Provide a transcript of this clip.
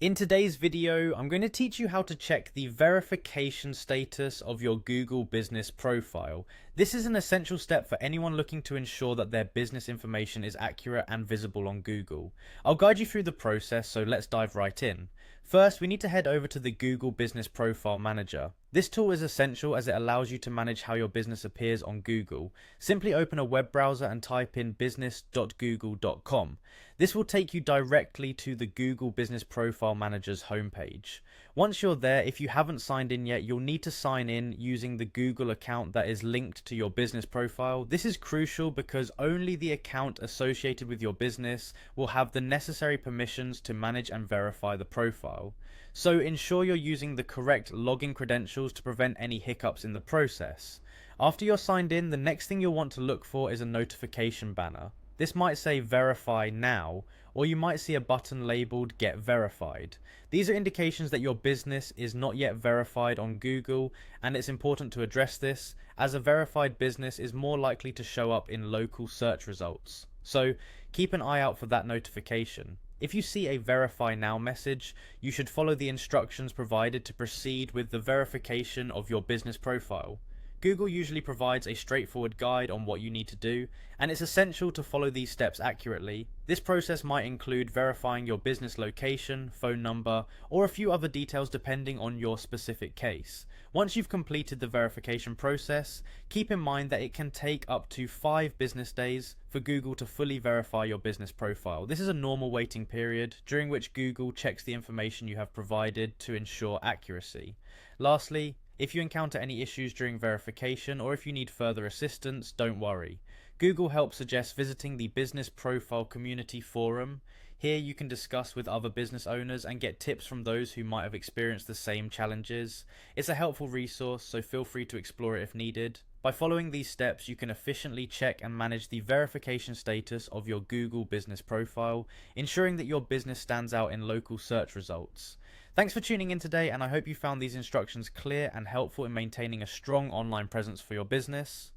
In today's video, I'm going to teach you how to check the verification status of your Google business profile. This is an essential step for anyone looking to ensure that their business information is accurate and visible on Google. I'll guide you through the process, so let's dive right in. First, we need to head over to the Google Business Profile Manager. This tool is essential as it allows you to manage how your business appears on Google. Simply open a web browser and type in business.google.com. This will take you directly to the Google Business Profile Manager's homepage. Once you're there, if you haven't signed in yet, you'll need to sign in using the Google account that is linked to your business profile. This is crucial because only the account associated with your business will have the necessary permissions to manage and verify the profile. So ensure you're using the correct login credentials to prevent any hiccups in the process. After you're signed in, the next thing you'll want to look for is a notification banner. This might say verify now, or you might see a button labeled get verified. These are indications that your business is not yet verified on Google, and it's important to address this as a verified business is more likely to show up in local search results. So keep an eye out for that notification. If you see a verify now message, you should follow the instructions provided to proceed with the verification of your business profile. Google usually provides a straightforward guide on what you need to do, and it's essential to follow these steps accurately. This process might include verifying your business location, phone number, or a few other details depending on your specific case. Once you've completed the verification process, keep in mind that it can take up to 5 business days for Google to fully verify your business profile. This is a normal waiting period during which Google checks the information you have provided to ensure accuracy. Lastly, if you encounter any issues during verification or if you need further assistance, don't worry. Google Help suggests visiting the Business Profile Community Forum. Here you can discuss with other business owners and get tips from those who might have experienced the same challenges. It's a helpful resource, so feel free to explore it if needed. By following these steps, you can efficiently check and manage the verification status of your Google business profile, ensuring that your business stands out in local search results. Thanks for tuning in today, and I hope you found these instructions clear and helpful in maintaining a strong online presence for your business.